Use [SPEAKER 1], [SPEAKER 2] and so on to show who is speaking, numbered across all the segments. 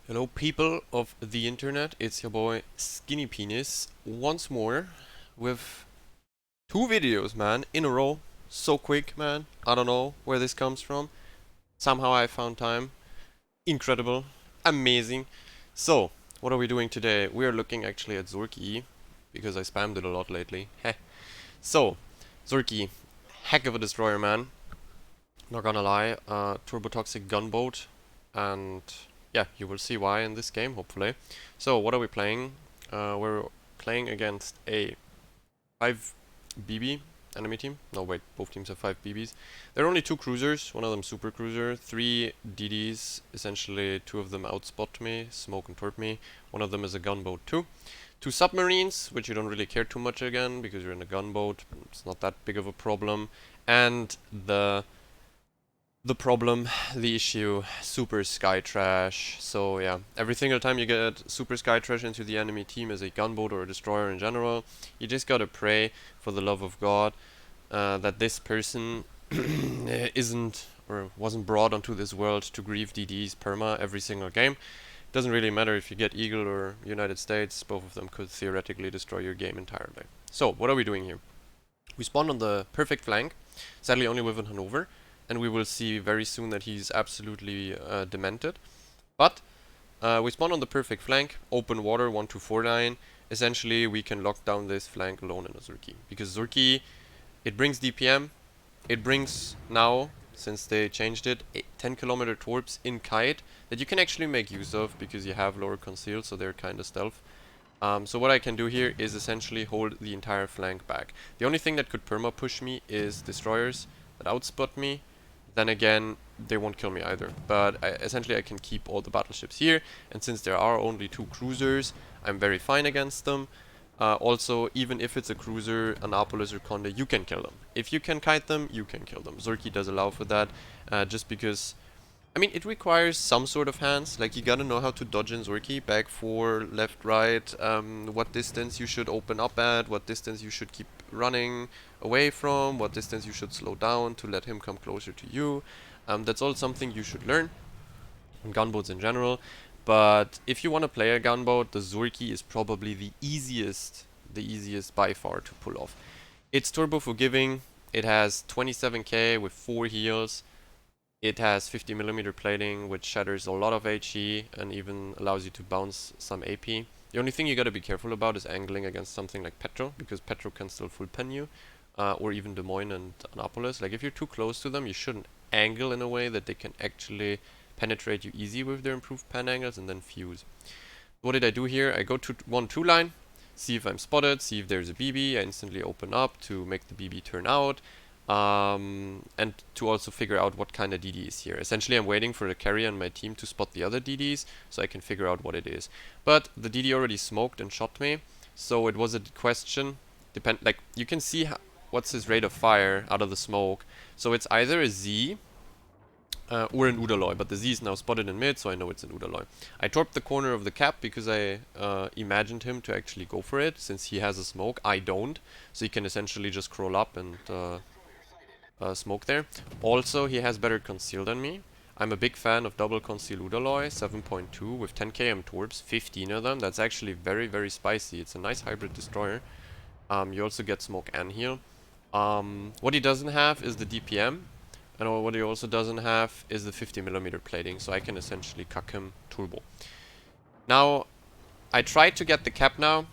[SPEAKER 1] Hello people of the internet, it's your boy Skinny Penis once more with two videos, man, in a row. So quick, man. I don't know where this comes from. Somehow I found time. Incredible. Amazing. So, what are we doing today? We are looking actually at Zorky because I spammed it a lot lately. Heh. So, Zorky, heck of a destroyer, man. Not gonna lie, turbotoxic gunboat, and yeah, you will see why in this game, hopefully. So, what are we playing? We're playing against a 5 BB enemy team. No, wait, both teams have 5 BBs. There are only 2 cruisers, one of them super cruiser, 3 DDs, essentially 2 of them outspot me, smoke and torp me. One of them is a gunboat too. 2 submarines, which you don't really care too much again, because you're in a gunboat, it's not that big of a problem. And the problem, the issue, super sky trash. So yeah, every single time you get super sky trash into the enemy team as a gunboat or a destroyer in general, you just gotta pray for the love of God that this person isn't or wasn't brought onto this world to grieve DD's perma every single game. Doesn't really matter if you get Eagle or United States, both of them could theoretically destroy your game entirely. So, what are we doing here? We spawned on the perfect flank, sadly only with an Hanover, and we will see very soon that he's absolutely demented. But we spawn on the perfect flank, open water 1249. Essentially, we can lock down this flank alone in a Zorky. Because Zorky, it brings DPM, it brings now, since they changed it, 10 km torps in kite that you can actually make use of because you have lower conceal, so they're kind of stealth. So what I can do here is essentially hold the entire flank back. The only thing that could perma push me is destroyers that outspot me. Then again, they won't kill me either. But essentially I can keep all the battleships here, and since there are only 2 cruisers, I'm very fine against them. Also, even if it's a cruiser, Annapolis or Conde, you can kill them. If you can kite them, you can kill them. Zorky does allow for that, just because I mean, it requires some sort of hands. Like, you gotta know how to dodge in Zorky, back, forward, left, right, what distance you should open up at, what distance you should keep running away from, what distance you should slow down to let him come closer to you. That's all something you should learn on gunboats in general. But if you want to play a gunboat, the Zorky is probably the easiest by far to pull off. It's turbo forgiving. It has 27k with 4 heals. It has 50mm plating, which shatters a lot of HE and even allows you to bounce some AP. The only thing you gotta be careful about is angling against something like Petro, because Petro can still full pen you, or even Des Moines and Annapolis. Like, if you're too close to them, you shouldn't angle in a way that they can actually penetrate you easy with their improved pen angles and then fuse. What did I do here? I go to 1-2 line, see if I'm spotted, see if there's a BB, I instantly open up to make the BB turn out. And to also figure out what kind of DD is here. Essentially, I'm waiting for the carrier on my team to spot the other DDs so I can figure out what it is. But the DD already smoked and shot me, so it was a question. Like, you can see what's his rate of fire out of the smoke. So it's either a Z or an Udalloy, but the Z is now spotted in mid, so I know it's an Udalloy. I torped the corner of the cap because I imagined him to actually go for it, since he has a smoke. I don't, so he can essentially just crawl up and smoke there. Also, he has better conceal than me. I'm a big fan of double conceal Udalloy, 7.2 with 10 km torps, 15 of them. That's actually very, very spicy. It's a nice hybrid destroyer. You also get smoke and heal. What he doesn't have is the DPM. And what he also doesn't have is the 50mm plating, so I can essentially cuck him turbo. Now, I tried to get the cap now.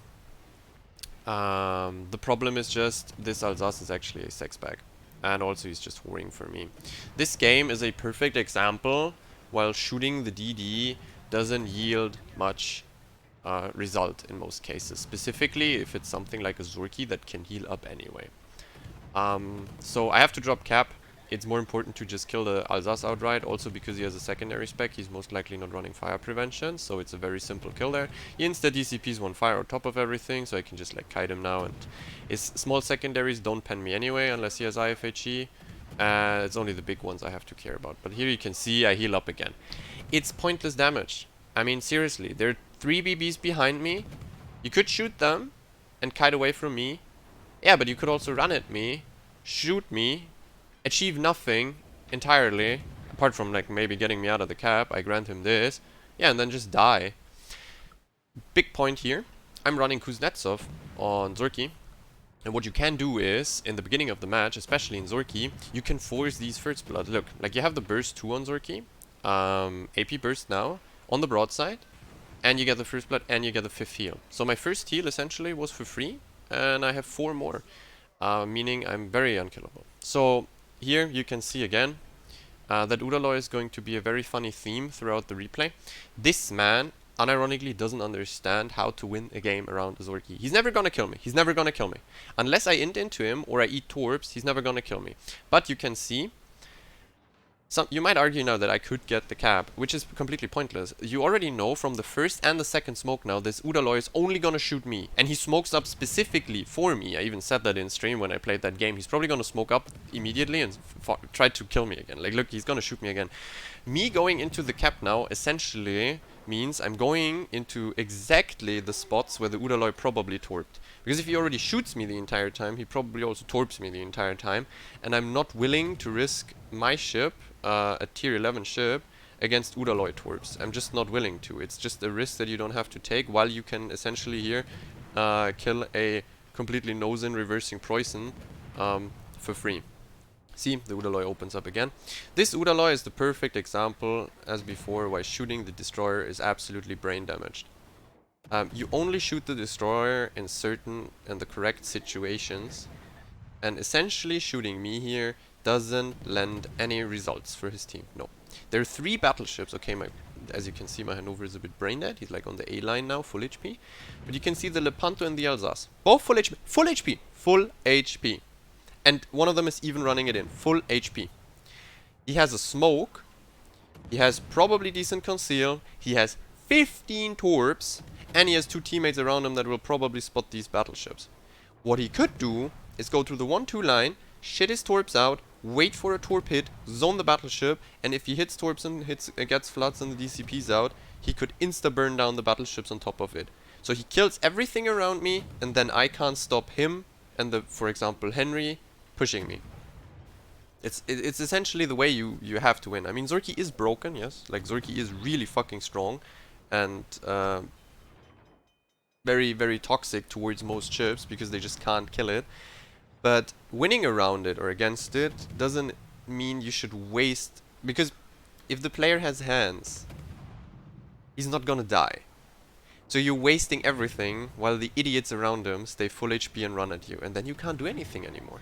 [SPEAKER 1] The problem is just this Alsace is actually a sex bag. And also he's just whoring for me. This game is a perfect example while shooting the DD doesn't yield much result in most cases. Specifically if it's something like a Zorky that can heal up anyway. So I have to drop cap. It's more important to just kill the Alsace outright, also because he has a secondary spec. He's most likely not running fire prevention, so it's a very simple kill there. He instead DCPs one fire on top of everything, so I can just like kite him now, and his small secondaries don't pen me anyway unless he has IFHE. It's only the big ones I have to care about. But here you can see I heal up again. It's pointless damage. I mean, seriously, there are 3 BBs behind me. You could shoot them and kite away from me. Yeah, but you could also run at me, shoot me, achieve nothing entirely, apart from like maybe getting me out of the cap. I grant him this, Yeah, and then just die. Big point here. I'm running Kuznetsov on Zorky. And what you can do is, in the beginning of the match, especially in Zorki, you can force these first blood. Look, like you have the burst 2 on Zorki, AP burst now, on the broadside, and you get the first blood and you get the 5th heal. So my first heal essentially was for free, and I have 4 more, meaning I'm very unkillable. So here you can see again that Udalloy is going to be a very funny theme throughout the replay. This man unironically doesn't understand how to win a game around Zorki. He's never gonna kill me. He's never gonna kill me. Unless I int into him or I eat torps, he's never gonna kill me. But you can see, you might argue now that I could get the cap, which is completely pointless. You already know from the first and the second smoke now, this Udalloy is only gonna shoot me. And he smokes up specifically for me. I even said that in stream when I played that game. He's probably gonna smoke up immediately and try to kill me again. Like, look, he's gonna shoot me again. Me going into the cap now essentially means I'm going into exactly the spots where the Udalloy probably torped. Because if he already shoots me the entire time, he probably also torps me the entire time. And I'm not willing to risk my ship, a tier 11 ship, against Udalloy torps. I'm just not willing to. It's just a risk that you don't have to take, while you can essentially here kill a completely nose-in reversing Preußen for free. See, the Udalloy opens up again. This Udalloy is the perfect example, as before, why shooting the destroyer is absolutely brain damaged. You only shoot the destroyer in certain and the correct situations, and essentially shooting me here doesn't lend any results for his team. No. There are 3 battleships. Okay, as you can see, my Hanover is a bit brain dead. He's like on the A line now, full HP. But you can see the Lepanto and the Alsace. Both full HP. Full HP. Full HP. And one of them is even running it in. Full HP. He has a smoke. He has probably decent conceal. He has 15 torps. And he has 2 teammates around him that will probably spot these battleships. What he could do is go through the 1-2 line, shit his torps out, wait for a torp hit, zone the battleship, and if he hits torps and gets floods and the DCPs out, he could insta-burn down the battleships on top of it. So he kills everything around me, and then I can't stop him and the, for example, Henry pushing me. It's essentially the way you have to win. I mean, Zorki is broken, yes. Like, Zorki is really fucking strong and very, very toxic towards most ships because they just can't kill it. But winning around it or against it doesn't mean you should waste... Because if the player has hands, he's not gonna die. So you're wasting everything while the idiots around him stay full HP and run at you. And then you can't do anything anymore.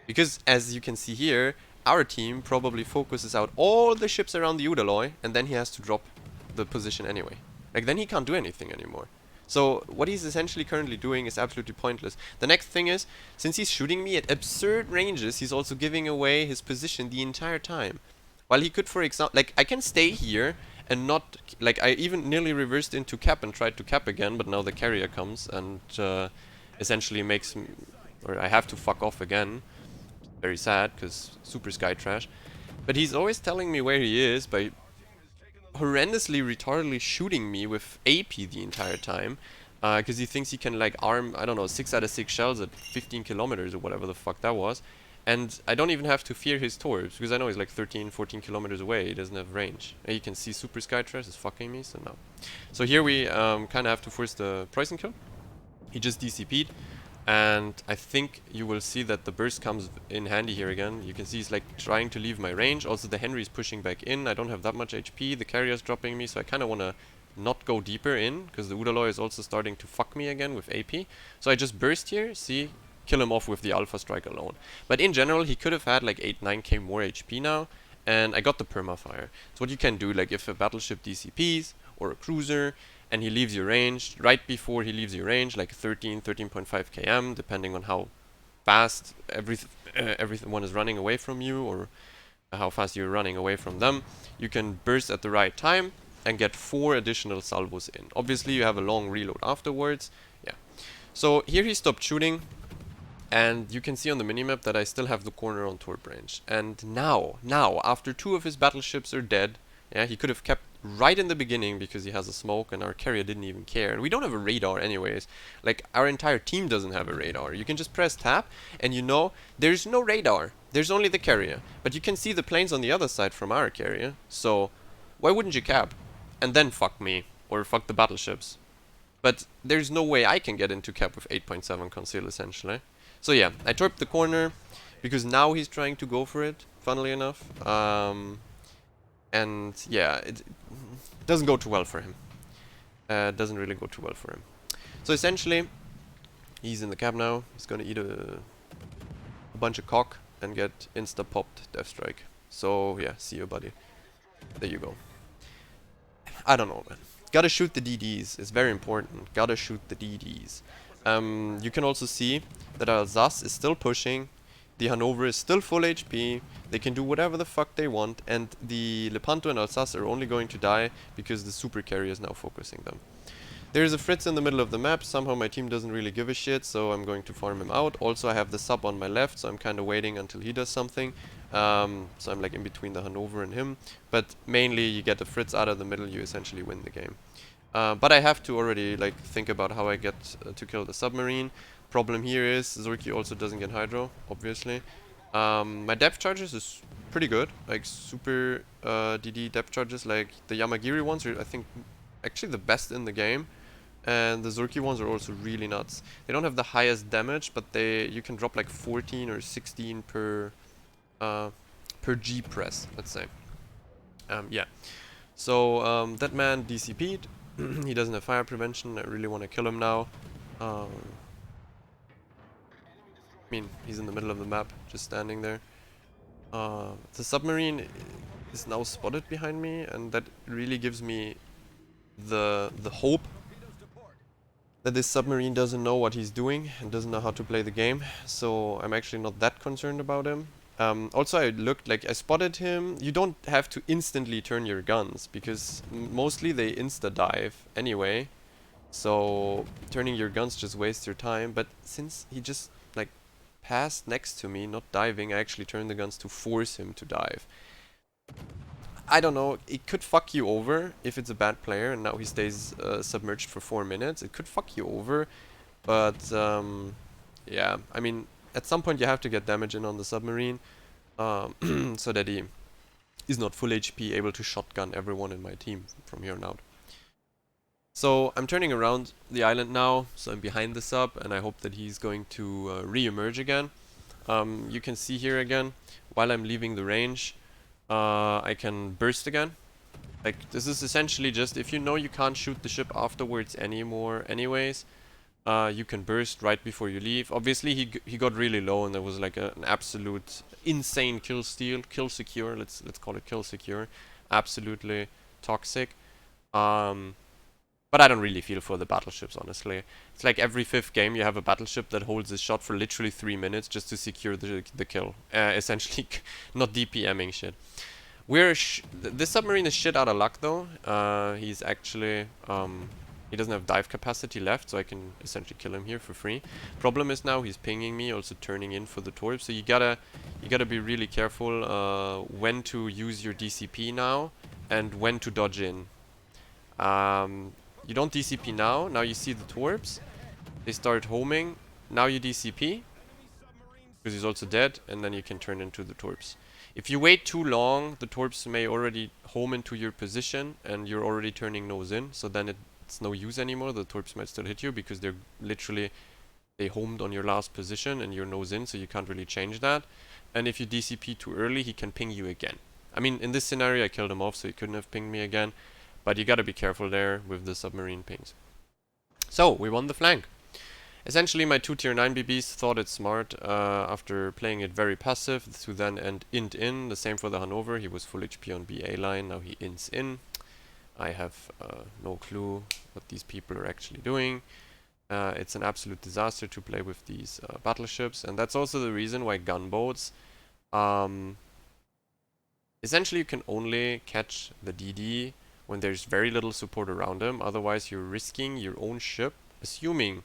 [SPEAKER 1] Because, as you can see here, our team probably focuses out all the ships around the Udalloy, and then he has to drop the position anyway. Like, then he can't do anything anymore. So, what he's essentially currently doing is absolutely pointless. The next thing is, since he's shooting me at absurd ranges, he's also giving away his position the entire time. While he could, for example, like, I can stay here and not, like, I even nearly reversed into cap and tried to cap again, but now the carrier comes and essentially makes, or I have to fuck off again. Very sad, because super sky trash. But he's always telling me where he is by horrendously, retardedly shooting me with AP the entire time. Because he thinks he can, like, arm, I don't know, 6 out of 6 shells at 15 kilometers or whatever the fuck that was. And I don't even have to fear his torps, because I know he's like 13, 14 kilometers away. He doesn't have range. And you can see super sky trash is fucking me, so no. So here we kind of have to force the Preußen kill. He just DCP'd. And I think you will see that the burst comes in handy here again. You can see he's like trying to leave my range. Also the Henry's pushing back in. I don't have that much HP. The carrier's dropping me, so I kind of want to not go deeper in, because the Udalloy is also starting to fuck me again with AP. So I just burst here, see, kill him off with the Alpha Strike alone. But in general, he could have had like 8-9k more HP now, and I got the permafire. So what you can do, like if a battleship DCPs, or a cruiser, and he leaves your range, right before he leaves your range, like 13.5 km, depending on how fast everyone is running away from you, or how fast you're running away from them, you can burst at the right time and get 4 additional salvos in. Obviously you have a long reload afterwards. Yeah. So here he stopped shooting, and you can see on the minimap that I still have the corner on torp range. And now, after 2 of his battleships are dead, yeah, he could have kept right in the beginning because he has a smoke and our carrier didn't even care. And we don't have a radar anyways. Like, our entire team doesn't have a radar. You can just press tab and you know there's no radar. There's only the carrier. But you can see the planes on the other side from our carrier. So, why wouldn't you cap? and then fuck me, or fuck the battleships. But there's no way I can get into cap with 8.7 conceal, essentially. So yeah, I torped the corner, because now he's trying to go for it, funnily enough. And yeah, it doesn't go too well for him. Doesn't really go too well for him. So essentially, he's in the cap now. He's gonna eat a bunch of cock and get insta-popped Death Strike. So yeah, see you, buddy. There you go. I don't know, man. Gotta shoot the DDs. It's very important. Gotta shoot the DDs. You can also see that Alsace is still pushing. The Hanover is still full HP. They can do whatever the fuck they want. And the Lepanto and Alsace are only going to die because the super carrier is now focusing them. There's a Fritz in the middle of the map. Somehow my team doesn't really give a shit, so I'm going to farm him out. Also, I have the sub on my left, so I'm kind of waiting until he does something. So I'm like in between the Hanover and him. But mainly, you get the Fritz out of the middle, you essentially win the game. But I have to already like think about how I get to kill the submarine. Problem here is Zorky also doesn't get Hydro, obviously. My depth charges is pretty good, like super DD depth charges, like the Yamagiri ones are I think actually the best in the game. And the Zorki ones are also really nuts. They don't have the highest damage, but you can drop like 14 or 16 per G press, let's say. Yeah. So that man DCP'd. He doesn't have fire prevention. I really want to kill him now. I mean, he's in the middle of the map, just standing there. The submarine is now spotted behind me, and that really gives me the hope that this submarine doesn't know what he's doing and doesn't know how to play the game. So I'm actually not that concerned about him. Also, I looked, like, I spotted him. You don't have to instantly turn your guns, because mostly they insta-dive anyway. So turning your guns just wastes your time. But since he just, like, passed next to me, not diving, I actually turned the guns to force him to dive. I don't know, it could fuck you over if it's a bad player and now he stays submerged for 4 minutes. It could fuck you over, but yeah, I mean, at some point you have to get damage in on the submarine so that he is not full HP, able to shotgun everyone in my team from here on out. So I'm turning around the island now, so I'm behind the sub, and I hope that he's going to re-emerge again. You can see here again, while I'm leaving the range, I can burst again. Like, this is essentially just, if you know you can't shoot the ship afterwards anymore anyways, you can burst right before you leave. Obviously, he got really low, and there was like an absolute insane kill steal, kill secure, let's call it kill secure. Absolutely toxic. But I don't really feel for the battleships, honestly. It's like every 5th game you have a battleship that holds his shot for literally 3 minutes just to secure the kill. Essentially not DPMing shit. This submarine is shit out of luck though. He's actually... he doesn't have dive capacity left, so I can essentially kill him here for free. Problem is now he's pinging me, also turning in for the torp. So you gotta be really careful when to use your DCP now and when to dodge in. You don't DCP now you see the torps. They start homing. Now you DCP, because he's also dead, and then you can turn into the torps. If you wait too long, the torps may already home into your position, and you're already turning nose in, so then it's no use anymore. The torps might still hit you, because they're literally, they homed on your last position, and you're nose in, so you can't really change that. And if you DCP too early, he can ping you again. I mean, in this scenario, I killed him off, so he couldn't have pinged me again. But you gotta be careful there with the submarine pings. So, we won the flank. Essentially, my 2 tier 9 BBs thought it smart after playing it very passive to then end int in. The same for the Hanover. He was full HP on BA line. Now he ints in. I have no clue what these people are actually doing. It's an absolute disaster to play with these battleships. And that's also the reason why gunboats... essentially, you can only catch the DD when there's very little support around him. Otherwise, you're risking your own ship, assuming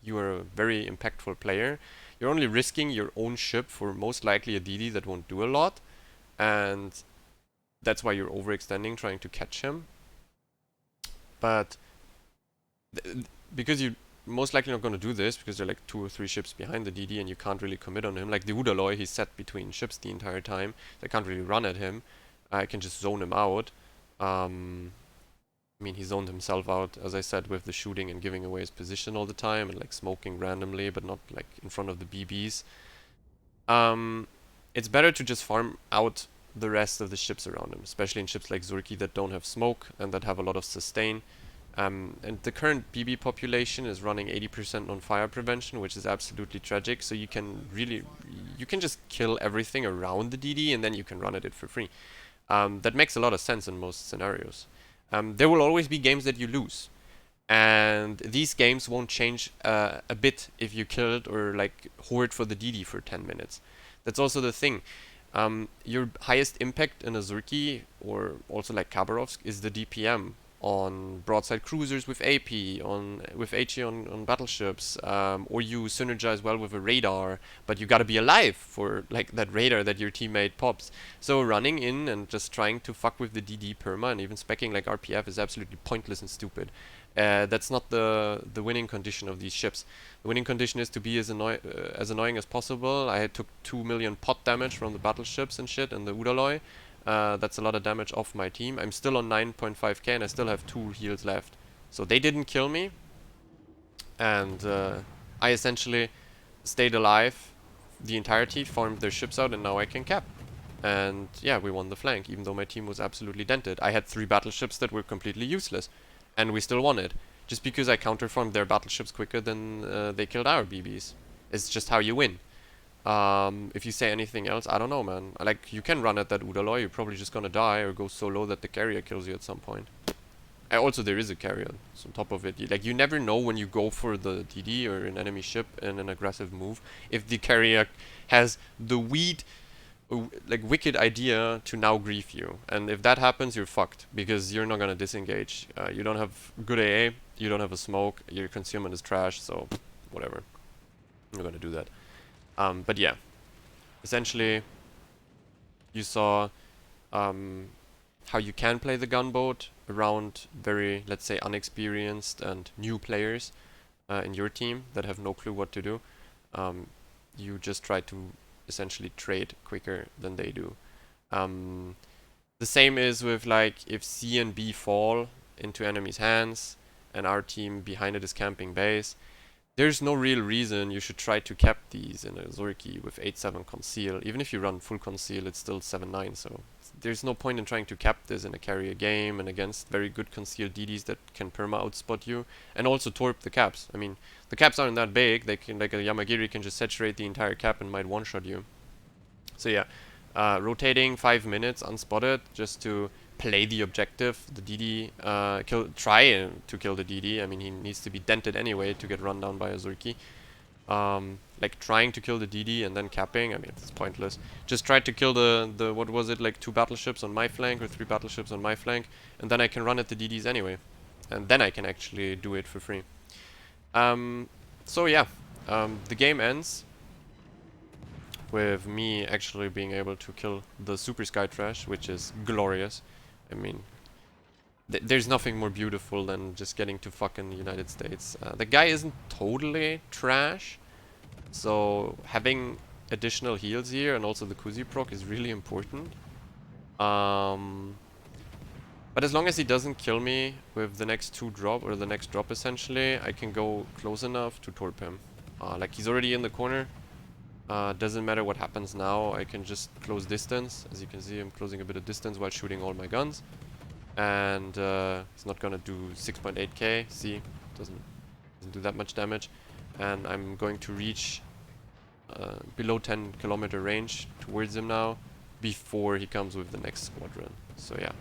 [SPEAKER 1] you are a very impactful player. You're only risking your own ship for most likely a DD that won't do a lot, and that's why you're overextending trying to catch him. But because you're most likely not going to do this, because they're like 2 or 3 ships behind the DD and you can't really commit on him. Like the Udalloy, he's set between ships the entire time. They can't really run at him. I can just zone him out. I mean, he zoned himself out, as I said, with the shooting and giving away his position all the time and like smoking randomly, but not like in front of the BBs. It's better to just farm out the rest of the ships around him, especially in ships like Zorki that don't have smoke and that have a lot of sustain. And the current BB population is running 80% on fire prevention, which is absolutely tragic. So you can just kill everything around the DD and then you can run at it for free. That makes a lot of sense in most scenarios. There will always be games that you lose. And these games won't change a bit if you killed or like hoard for the DD for 10 minutes. That's also the thing. Your highest impact in a Zorki or also like Khabarovsk is the DPM on broadside cruisers with AP, with HE on battleships, or you synergize well with a radar, but you gotta be alive for like that radar that your teammate pops. So running in and just trying to fuck with the DD perma and even specking like RPF is absolutely pointless and stupid. That's not the winning condition of these ships. The winning condition is to be as annoying as possible. I took 2 million pot damage from the battleships and shit and the Udalloy. That's a lot of damage off my team. I'm still on 9.5k and I still have 2 heals left. So they didn't kill me. And I essentially stayed alive the entirety, farmed their ships out, and now I can cap. And yeah, we won the flank, even though my team was absolutely dented. I had 3 battleships that were completely useless. And we still won it. Just because I counterfarmed their battleships quicker than they killed our BBs. It's just how you win. If you say anything else, I don't know, man. Like, you can run at that Udalloy, you're probably just gonna die or go so low that the carrier kills you at some point. Also, there is a carrier, so on top of it. You never know when you go for the DD or an enemy ship in an aggressive move, if the carrier has the wicked idea to now grief you. And if that happens, you're fucked, because you're not gonna disengage. You don't have good AA, you don't have a smoke, your concealment is trash, so whatever. I'm not gonna do that. But yeah, essentially, you saw how you can play the gunboat around very, let's say, unexperienced and new players in your team that have no clue what to do. You just try to essentially trade quicker than they do. The same is with like if C and B fall into enemy's hands and our team behind it is camping base, there's no real reason you should try to cap these in a Zorki with 8-7 conceal. Even if you run full conceal, it's still 7-9, so there's no point in trying to cap this in a carrier game and against very good concealed DDs that can perma outspot you, and also torp the caps. I mean, the caps aren't that big, they can, like a Yamagiri can just saturate the entire cap and might one-shot you. So yeah, rotating 5 minutes unspotted just to play the objective, the DD, try to kill the DD. I mean, he needs to be dented anyway to get run down by a Zorki. Like trying to kill the DD and then capping, I mean, it's pointless. Just try to kill the what was it, like 2 battleships on my flank or 3 battleships on my flank, and then I can run at the DDs anyway. And then I can actually do it for free. So yeah, the game ends with me actually being able to kill the Super Sky Trash, which is glorious. I mean, there's nothing more beautiful than just getting to fucking United States. The guy isn't totally trash, so having additional heals here and also the Kuzi proc is really important. But as long as he doesn't kill me with the next 2 drop, or the next drop essentially, I can go close enough to torp him. Like he's already in the corner. Doesn't matter what happens now, I can just close distance. As you can see, I'm closing a bit of distance while shooting all my guns. And it's not gonna do 6.8k. See, doesn't do that much damage. And I'm going to reach below 10 kilometer range towards him now before he comes with the next squadron. So yeah,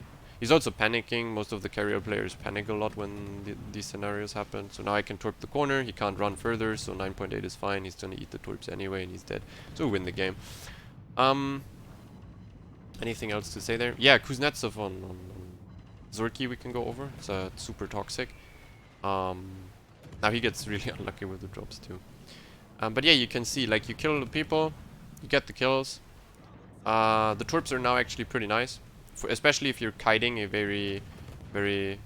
[SPEAKER 1] he's also panicking. Most of the carrier players panic a lot when these scenarios happen. So now I can torp the corner. He can't run further, so 9.8 is fine. He's gonna eat the torps anyway, and he's dead. So we win the game. Anything else to say there? Yeah, Kuznetsov on Zorki we can go over. It's super toxic. Now he gets really unlucky with the drops too. But yeah, you can see, like, you kill the people, you get the kills. The torps are now actually pretty nice, especially if you're kiting a very, very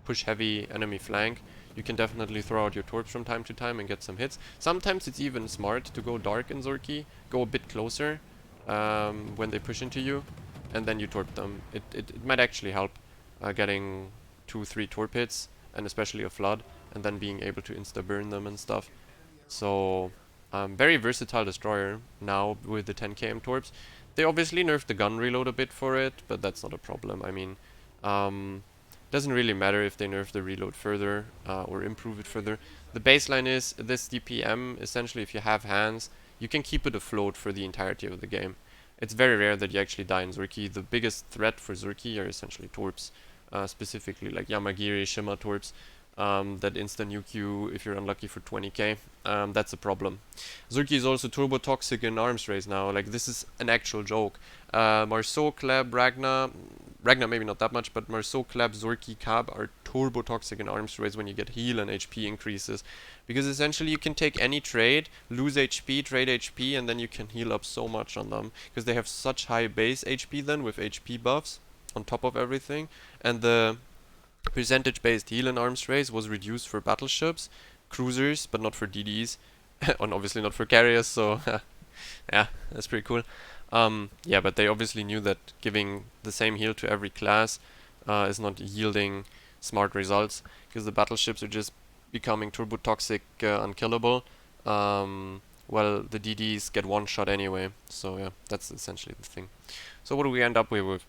[SPEAKER 1] push-heavy enemy flank. You can definitely throw out your torps from time to time and get some hits. Sometimes it's even smart to go dark in Zorki, go a bit closer when they push into you, and then you torp them. It might actually help getting 2-3 torpedoes, and especially a flood, and then being able to insta-burn them and stuff. So, very versatile destroyer now with the 10 km torps. They obviously nerfed the gun reload a bit for it, but that's not a problem. I mean, doesn't really matter if they nerf the reload further or improve it further. The baseline is this DPM, essentially if you have hands, you can keep it afloat for the entirety of the game. It's very rare that you actually die in Zorki. The biggest threat for Zorki are essentially torps, specifically like Yamagiri, Shima torps, that insta nuke you if you're unlucky for 20k. That's a problem. Zorki is also turbo toxic in arms race now. Like, this is an actual joke. Marceau, Kleb, Ragnar maybe not that much, but Marceau, Kleb, Zorki, Cab are turbo toxic in arms race when you get heal and HP increases. Because essentially you can take any trade, lose HP, trade HP, and then you can heal up so much on them. Because they have such high base HP then with HP buffs on top of everything. And the percentage-based heal in arms race was reduced for battleships, cruisers, but not for DDs, and obviously not for carriers, so yeah, that's pretty cool. Yeah, but they obviously knew that giving the same heal to every class is not yielding smart results, because the battleships are just becoming turbo toxic, unkillable. Well, the DDs get one shot anyway, so yeah, that's essentially the thing. So what do we end up with?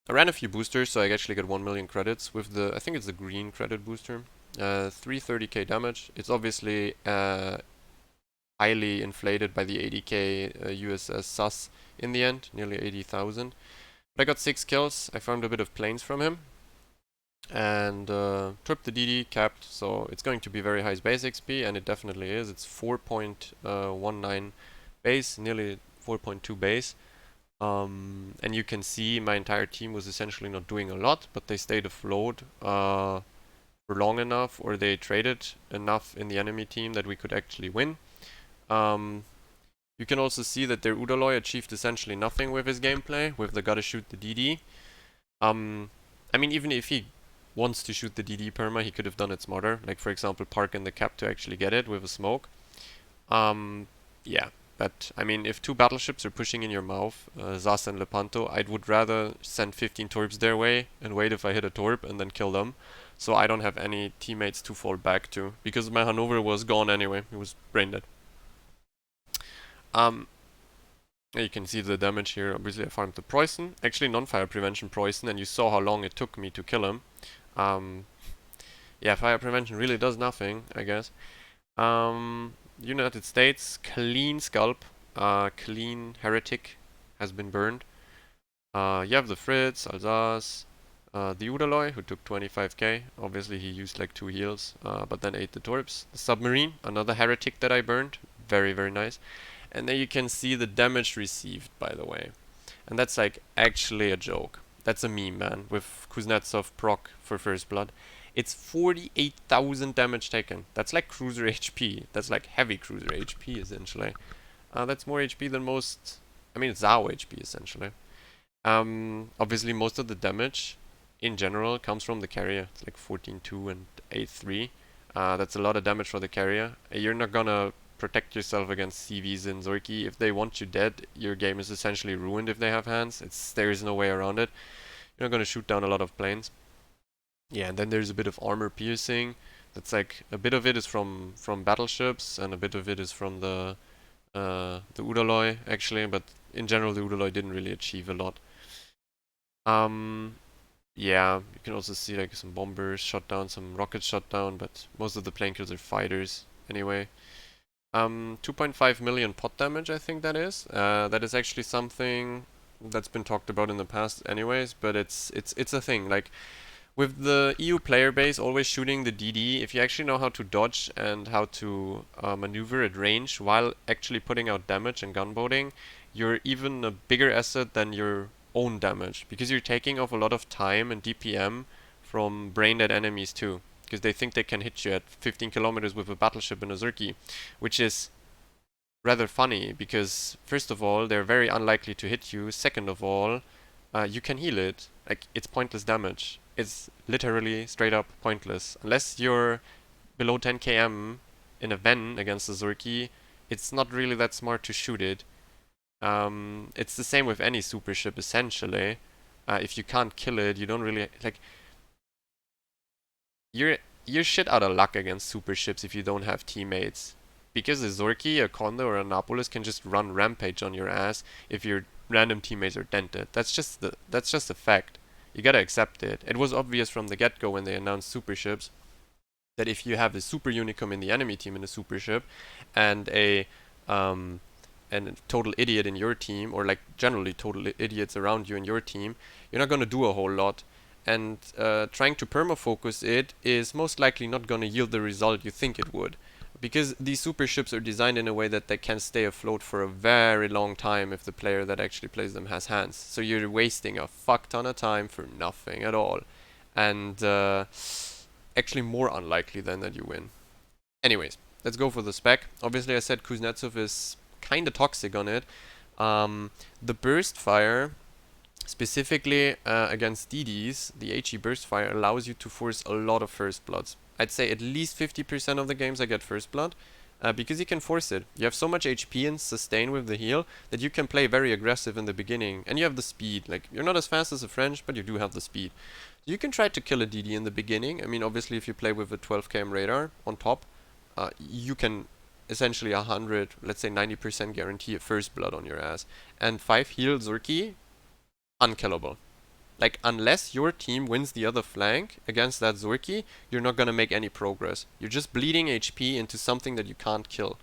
[SPEAKER 1] I ran a few boosters, so I actually got 1 million credits with the, I think it's the green credit booster. 330k damage. It's obviously highly inflated by the 80k USS Sus in the end, nearly 80,000. But I got 6 kills. I farmed a bit of planes from him. And tripped the DD, capped, so it's going to be very high base XP, and it definitely is. It's 4.19 base, nearly 4.2 base. And you can see my entire team was essentially not doing a lot, but they stayed afloat for long enough, or they traded enough in the enemy team that we could actually win. You can also see that their Udalloy achieved essentially nothing with his gameplay, with the gotta shoot the DD. I mean, even if he wants to shoot the DD perma, he could have done it smarter, like for example park in the cap to actually get it with a smoke. Yeah. But, I mean, if 2 battleships are pushing in your mouth, Zas and Lepanto, I would rather send 15 torps their way and wait if I hit a torp and then kill them. So I don't have any teammates to fall back to, because my Hanover was gone anyway. It was brain dead. You can see the damage here. Obviously I farmed the Preußen. Actually non-fire prevention Preußen, and you saw how long it took me to kill him. Yeah, fire prevention really does nothing, I guess. United States, clean scalp, clean heretic has been burned. You have the Fritz, Alsace, the Udalloy, who took 25k. Obviously he used like 2 heals, but then ate the torps. The submarine, another heretic that I burned. Very, very nice. And then you can see the damage received, by the way. And that's like actually a joke. That's a meme, man, with Kuznetsov proc for first blood. It's 48,000 damage taken. That's like cruiser HP. That's like heavy cruiser HP, essentially. That's more HP than most... I mean, it's ZAO HP, essentially. Obviously, most of the damage, in general, comes from the carrier. It's like 14.2 and 8.3. That's a lot of damage for the carrier. You're not gonna protect yourself against CVs in Zorki. If they want you dead, your game is essentially ruined if they have hands. There is no way around it. You're not gonna shoot down a lot of planes. Yeah, and then there's a bit of armor piercing. That's like a bit of it is from battleships, and a bit of it is from the Udalloy actually. But in general, the Udalloy didn't really achieve a lot. Yeah, you can also see like some bombers shot down, some rockets shot down, but most of the plane kills are fighters anyway. 2.5 million pot damage, I think that is. That is actually something that's been talked about in the past anyways, but it's a thing. Like, with the EU player base always shooting the DD, if you actually know how to dodge and how to maneuver at range while actually putting out damage and gunboating, you're even a bigger asset than your own damage, because you're taking off a lot of time and DPM from brain dead enemies too, because they think they can hit you at 15 kilometers with a battleship in a Zorki, which is rather funny, because first of all, they're very unlikely to hit you. Second of all, you can heal it. Like, it's pointless damage. It's literally straight up pointless. Unless you're below 10 km in a Ven against a Zorki, it's not really that smart to shoot it. It's the same with any super ship essentially. If you can't kill it, you don't really, like, you're shit out of luck against super ships if you don't have teammates. Because a Zorky, a Conde, or a Napolis can just run rampage on your ass if your random teammates are dented. That's just a fact. You gotta accept it. It was obvious from the get-go when they announced super ships that if you have a super unicum in the enemy team in a super ship and um, and a total idiot in your team, or like generally total idiots around you in your team, you're not gonna do a whole lot. And trying to permafocus it is most likely not gonna yield the result you think it would. Because these super ships are designed in a way that they can stay afloat for a very long time if the player that actually plays them has hands. So you're wasting a fuck ton of time for nothing at all. And actually more unlikely than that you win. Anyways, let's go for the spec. Obviously I said Kuznetsov is kinda toxic on it. The burst fire, specifically against DDs, the HE burst fire allows you to force a lot of first bloods. I'd say at least 50% of the games I get first blood, because you can force it. You have so much HP and sustain with the heal that you can play very aggressive in the beginning, and you have the speed. Like, you're not as fast as a French, but you do have the speed. You can try to kill a DD in the beginning. I mean, obviously if you play with a 12 km radar on top, you can essentially 100, let's say 90% guarantee a first blood on your ass. And 5 heal Zorki, unkillable. Like, unless your team wins the other flank against that Zorki, you're not gonna make any progress. You're just bleeding HP into something that you can't kill.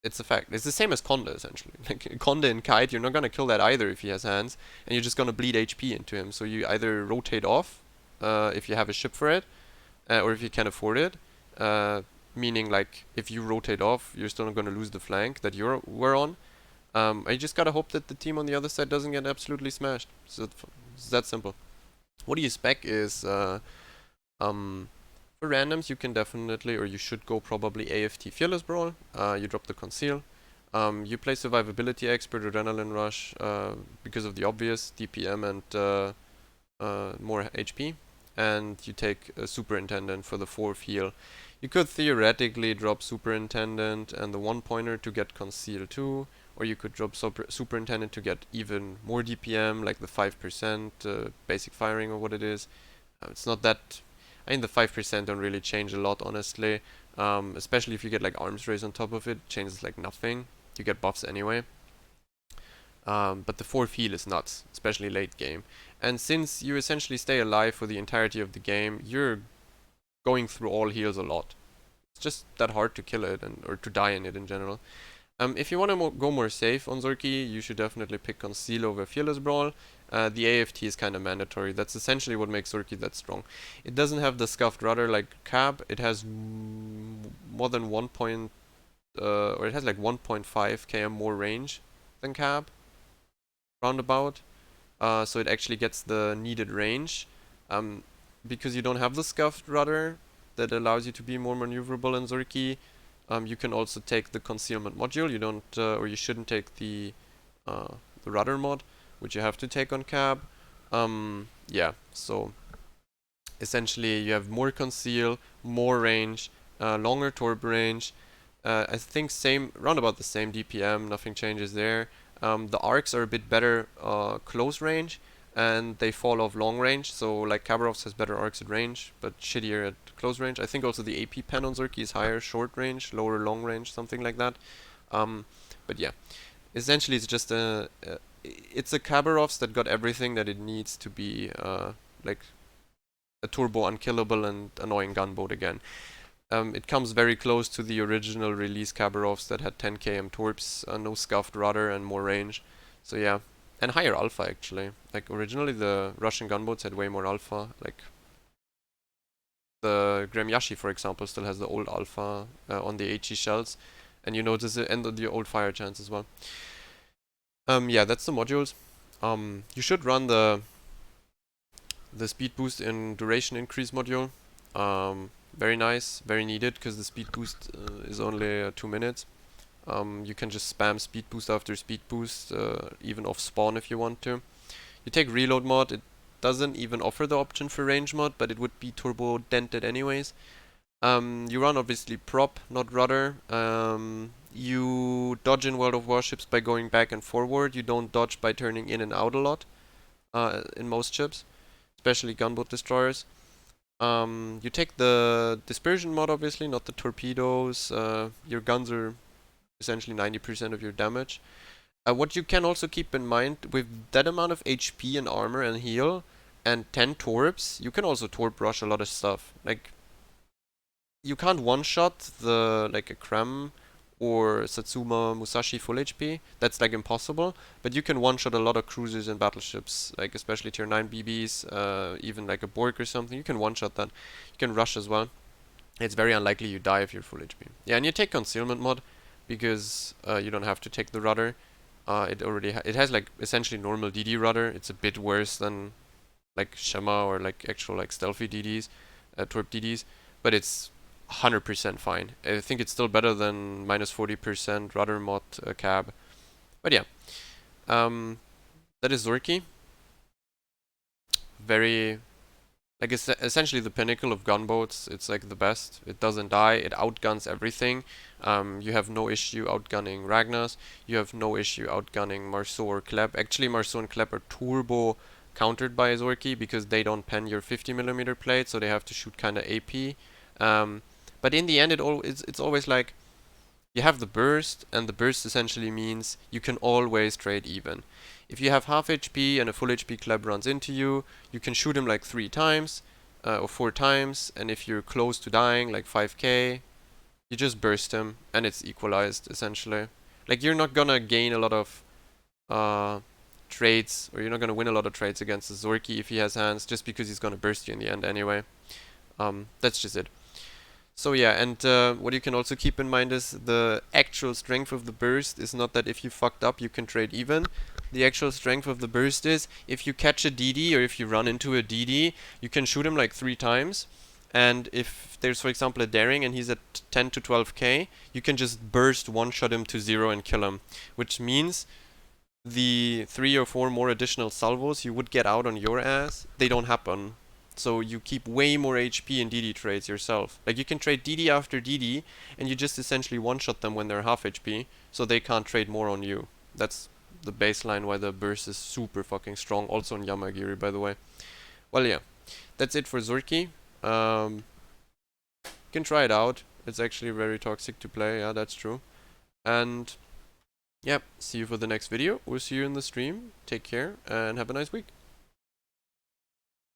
[SPEAKER 1] It's a fact. It's the same as Conde, essentially. Like, Conde and Kite, you're not gonna kill that either if he has hands, and you're just gonna bleed HP into him. So you either rotate off, if you have a ship for it, or if you can afford it. Meaning, like, if you rotate off, you're still not gonna lose the flank that we're on. I just gotta hope that the team on the other side doesn't get absolutely smashed. So it's that simple. What do you spec is, for randoms you can definitely, or you should go probably AFT Fearless Brawl. You drop the Conceal. You play Survivability Expert, Adrenaline Rush, because of the obvious, DPM and more HP. And you take a Superintendent for the 4th heal. You could theoretically drop Superintendent and the 1-pointer to get Conceal too. Or you could drop Superintendent to get even more DPM, like the 5% basic firing or what it is. It's not that... I mean, the 5% don't really change a lot, honestly. Especially if you get like Arms Race on top of it, changes like nothing. You get buffs anyway. But the 4th heal is nuts, especially late game. And since you essentially stay alive for the entirety of the game, you're going through all heals a lot. It's just that hard to kill it, or to die in it in general. If you want to go more safe on Zorki, you should definitely pick Conceal over Fearless Brawl. The AFT is kind of mandatory. That's essentially what makes Zorki that strong. It doesn't have the scuffed rudder like Cab. It has more than or it has like 1.5 km more range than Cab, roundabout. So it actually gets the needed range. Because you don't have the scuffed rudder that allows you to be more maneuverable in Zorki. You can also take the concealment module. You don't, or you shouldn't take the rudder mod, which you have to take on Cab. Yeah, so essentially you have more conceal, more range, longer torp range. I think round about the same DPM. Nothing changes there. The arcs are a bit better close range, and they fall off long range. So like Khabarovsk has better arcs at range, but shittier at close range. I think also the AP pen on Zorki is higher short range, lower long range, something like that. But yeah, essentially it's just it's a Khabarovsk that got everything that it needs to be like a turbo unkillable and annoying gunboat again. It comes very close to the original release Khabarovsk that had 10 km torps, no scuffed rudder and more range. So yeah. And higher alpha, actually. Like, originally the Russian gunboats had way more alpha. Like, the Gremyashi, for example, still has the old alpha on the HE shells. And you notice it, and the old fire chance as well. Yeah, that's the modules. You should run the speed boost in duration increase module. Very nice, very needed, because the speed boost is only 2 minutes. You can just spam speed boost after speed boost, even off spawn if you want to. You take reload mod. It doesn't even offer the option for range mod, but it would be turbo dented anyways. You run obviously prop, not rudder. You dodge in World of Warships by going back and forward. You don't dodge by turning in and out a lot in most ships, especially gunboat destroyers. You take the dispersion mod, obviously, not the torpedoes. Your guns are essentially 90% of your damage. What you can also keep in mind, with that amount of HP and armor and heal, and 10 torps, you can also torp rush a lot of stuff. Like, you can't one-shot the, like, a Krem or Satsuma Musashi full HP. That's, like, impossible. But you can one-shot a lot of cruisers and battleships, like, especially tier 9 BBs, even, like, a Borg or something. You can one-shot that. You can rush as well. It's very unlikely you die if you're full HP. Yeah, and you take concealment mod, because you don't have to take the rudder. It has like essentially normal DD rudder. It's a bit worse than like Shema or like actual like stealthy DDs, Torp DDs, but it's 100% fine. I think it's still better than minus 40% rudder mod cab. But yeah, that is Zorky. Very like it's essentially the pinnacle of gunboats. It's like the best. It doesn't die. It outguns everything. You have no issue outgunning Ragnar's. You have no issue outgunning Marceau or Kleb. Actually, Marceau and Kleb are turbo countered by Zorki because they don't pen your 50mm plate, so they have to shoot kind of AP. But in the end, it's always like you have the burst, and the burst essentially means you can always trade even. If you have half HP and a full HP Kleb runs into you, you can shoot him like 3 times or 4 times, and if you're close to dying, like 5k, you just burst him, and it's equalized essentially. Like you're not gonna gain a lot of trades, or you're not gonna win a lot of trades against the Zorki if he has hands, just because he's gonna burst you in the end anyway. That's just it. So yeah, and what you can also keep in mind is the actual strength of the burst is not that if you fucked up you can trade even. The actual strength of the burst is if you catch a DD or if you run into a DD, you can shoot him like 3 times. And if there's, for example, a daring and he's at 10 to 12k, you can just burst one-shot him to 0 and kill him. Which means the 3 or 4 more additional salvos you would get out on your ass, they don't happen. So you keep way more HP in DD trades yourself. Like you can trade DD after DD, and you just essentially one-shot them when they're half HP, so they can't trade more on you. That's the baseline why the burst is super fucking strong, also on Yamagiri, by the way. Well, yeah, that's it for Zorki. You can try it out. It's actually very toxic to play, yeah, that's true. And, yeah, see you for the next video. We'll see you in the stream. Take care, and have a nice week.